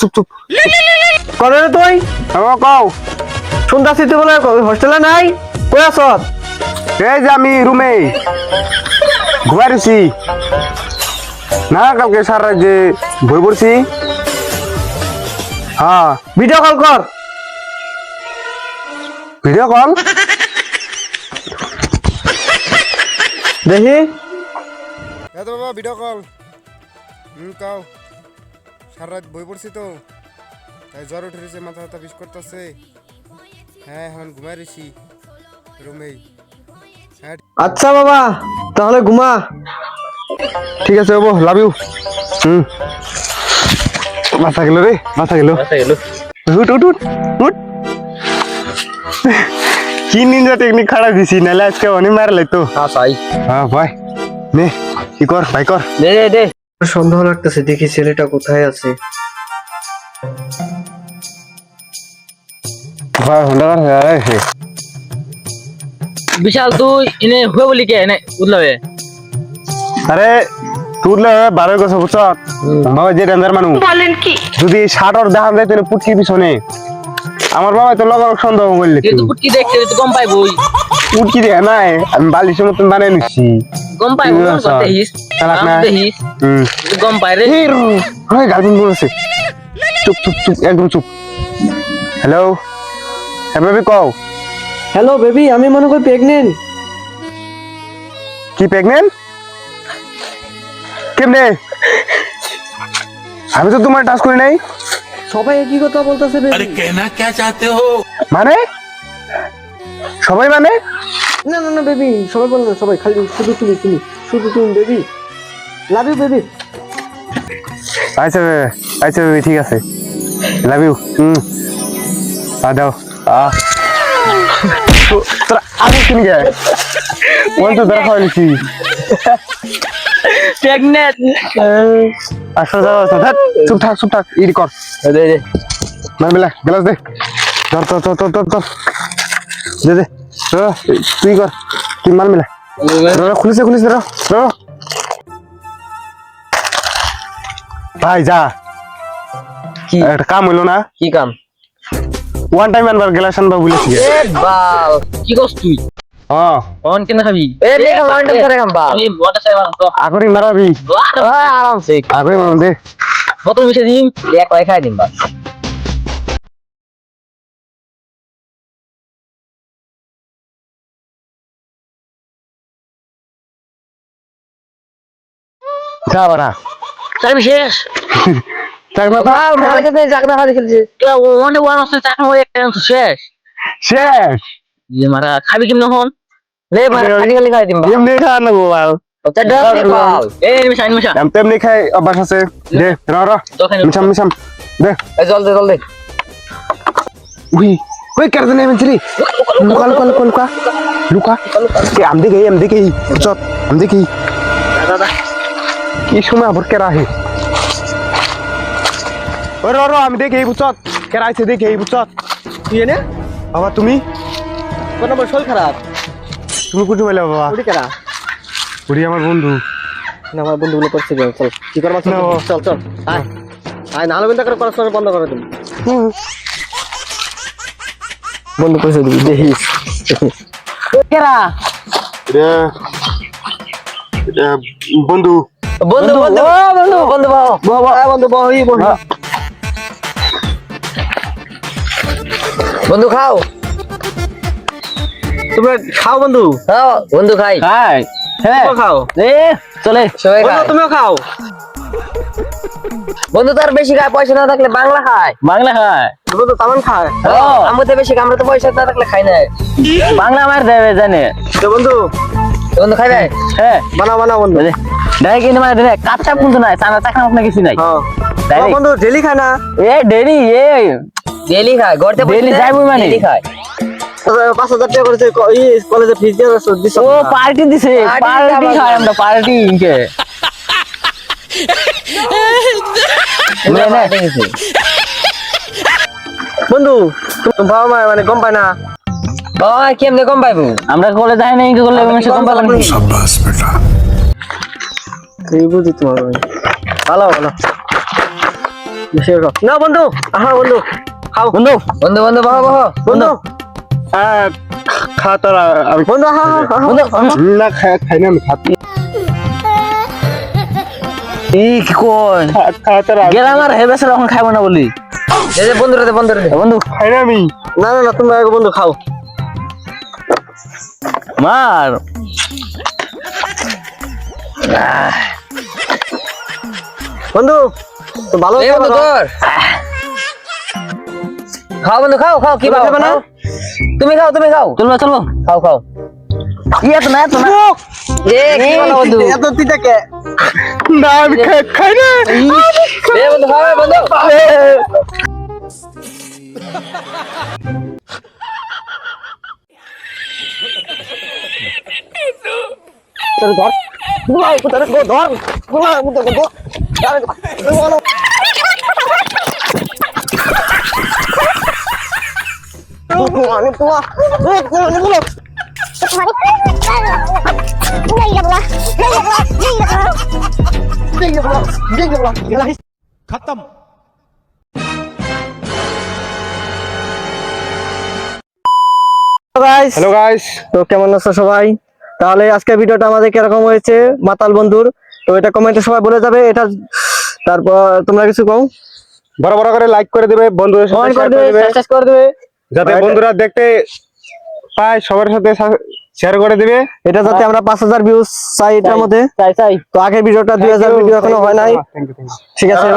চুপ চুপ করে তুই কও শুনতাছি তুই বলে হোস্টেলে নাই কই আছ? এই যে আমি রুমে ঘুমাই রয়েছি না, কালকে সারা রাত যে বই পড়ছি। হ্যাঁ ভিডিও কল কর, ভিডিও কল দেখি। তো বাবা ভিডিও কল কাও সারা রাত বই পড়ছি তো তাই জ্বর উঠে রয়েছে, মাথা ব্যথা বিষ করতেছে। হ্যাঁ এখন ঘুমাই রয়েছি রুমেই। আচ্ছা বাবা তাহলে ঘুমা। ঠিক আছে বাবু, লাভ ইউ। বাঁচা গেল রে, বাঁচা গেল। উঠ উঠ উঠ উঠ। কি নিনজা টেকনিক খাড়া দিছি, নাহলে আজকে অনেক মার লাইতো। হ্যাঁ ভাই নে কি কর, ভাই কর। দে দে দে। সন্দেহ লাগতেছে, দেখি ছেলেটা কোথায় আছে। ভাই হোন্ডা আছে বিশাল, তুই এনে হুয়ে বলি কে এনে উঠলবে? আরে তুললে বারো গেছে বুঝছ, বাবা যে ডেঞ্জার মানুষ বলেন কি, যদি ষাটর দেখান যায় তাহলে পুটকি পিছনে। আমার বাবা তো লগর সন্দেহ করলে তুই পুটকি দেখতে তুই গম পাইবই। পুটকি দেখে নাই, আমি বালিশের মতন বানিয়ে নিচ্ছি। গম পাইবো মন করতে হিস চালাক না। দেখিস গম পাই রে। হয় গার্লফ্রেন্ড বলেছে। চুপ চুপ চুপ, একদম চুপ। হ্যালো হ্যাঁ বেবি কও। হ্যালো বেবি, আমি মনে করি প্রেগনেন্ট। কি প্রেগনেন্ট? কেমনে? আমি তো তোমার টাচ করি নাই। সবাই একই কথা বলতেছে বেবি। अरे कहना क्या चाहते हो? মানে সবাই মানে? না না না বেবি, সবাই বল না, সবাই খালি শুধু তুমি তুমি শুধু তুমি বেবি। Love you baby. আচ্ছা বেবি, আচ্ছা বেবি ঠিক আছে, লাভ ইউ। দাও তোরা আগে কিনে গে ওই তো দেখা হয়েছি প্রেগনেন্ট। আসলে যাও চুপ থাক চুপ থাক, ইডি কর। দে দে মার মিলা গ্লাস দে, ধর ধর ধর ধর ধর ধর দে দে। তুই কর, তুই মার মিলা। খুলিছে খুলিছে ভাই যা। কি একটা কাম হইলো না? কি কাম? ওয়ান টাইম আনবার গ্লাস আনবা বলেছি। এ বাল কি করছ তুই? হ্যাঁ অন কেন খাবি? এ নে ওয়ান টাইম করে খাম বাল। আমি ওয়াটার সাইবার তো আগরি মারাবি। আরাম সে আগরি মার দে। বোতল মিশে দিম, এক কয় খাই দিম বাল। যা বাড়া চাই শেষ তাই বাবা মার কাছে জাগনা হাতে খেলছে তো ওয়ান ওয়ান আছে, চাকনা হয়ে একটা শেষ শেষ। যে মারা খাবি কেমন হন? লে মারা খালি খালি খাই দিম বাল। এমনি খাওয়া নেবো বাল। তা ডাল বাল। এ মিশা মিশা তেমনি খাই অভ্যাস আছে। দে র মিশাম মিশাম দে। এই জল দে জল দে। উই ওই কারদে নেই মঞ্চরি। লুকা লুকা লুকা লুকা লুকা কে আম দেখে চত আম দেখি দাদা কি সময় আবার কে রাহে। ওই র আমি দেখি বুঝছত কে রাইছে, দেখি বুঝছত। তুই এনে বাবা তুমি কোন নম্বর শরীর খারাপ? তুমি কুটু মেলে বাবা? ওটি কেরা? ওরি আমার বন্ধু। না আমার বন্ধুগুলো করছে, চল কি করবা চল চল চল আয় আয়, নালো বিন্দা করে পড়াশোনা বন্ধ করে তুমি। বন্ধ করে দিবি দেখিস। কেরা বন্ধু বন্ধু বন্ধু বন্ধু বন্ধু বন্ধু বহি বহি বন্ধু খাও, তুমি খাও বন্ধু। খাও বন্ধু খাই খাই হ্যাঁ খাও এ চলে সবাই খায়। তুমিও খাও বন্ধু। তার বেশি খায়, পয়সা না থাকলে বাংলা খায়। বাংলা খায় বন্ধু, তামান খায়। আমরা তো বেশি, আমরা তো পয়সা না থাকলে খাই না। বাংলা মার দেবে জানে তো বন্ধু বন্ধু খাই দেয়। হ্যাঁ বানাও বানাও বন্ধু। ডাইরেক্ট কিনে মার দেয়, কাঁচা কিন্তু নাই, চানা চাকনা আপনার কিছু নাই। হ্যাঁ বন্ধু ডেলি খায় না? এ ডেলি ডেলি খায়, গড়তে ডেলি যাইবই মানে ডেলি খায়। 5,000 টাকা করেছে কলেজে ফিস দিয়ে। ও পার্টি দিছে, পার্টি খায় আমরা, পার্টি কে বন্ধু বাবা মা মানে গম পায় না? বাবা কেমনে গম পাইবো? আমরা কলেজ যাই না, ইনকে করলে গম পাইলাম। शाबाश बेटा। এই বুঝি তোমার ভালো ভালো। বেশি করে খাও। না বন্ধু, আহা বন্ধু, খাও বন্ধু, বন্ধু বন্ধু বহ বহ বন্ধু, খা তোরা, আমি বন্ধু, আহা, আহা, বন্ধু, না খাই না, আমি খাচ্ছি। এই কি কই খা তোরা, গেলাম আর হেবে এখন খাইবো না বলি এই যে বন্ধু রে বন্ধু খাই না আমি। না না না, তুমি আগে বন্ধু খাও। মার বন্ধু তো ভালো এই বন্ধু কর খাও বন্ধু খাও খাও কি তুমি খাও খাবে না? খাও। তুমি খাও চলবো চলবো খাও খাও ইয়ে তো না এ কি বলো বন্ধু এত তিতাকে না আমি খাই না। এ বন্ধু খাও এ বন্ধু ধর ধর ধর ধর खत्म। হ্যালো গাইস, তো কেমন আছো সবাই? তাহলে আজকে ভিডিওটা আমাদের কিরকম হয়েছে মাতাল বন্ধুর, তো এটা কমেন্টে সবাই বলে যাবে। এটা তারপর তোমরা কিছু কও, বড় বড় করে লাইক করে দিবে, বন্ধুদের সাথে কমেন্ট করে শেয়ার দেবে, করে দিবে, সাবস্ক্রাইব করে দেবে, যাতে বন্ধুরা দেখতে পায়, সবার সাথে শেয়ার করে দিবে। এটা যাতে আমরা 5000 ভিউজ চাই এটার মধ্যে। চাই চাই তো আগের ভিডিওটা 2000 ভিডিও এখনো হয় নাই। Thank you, thank you. ঠিক আছে।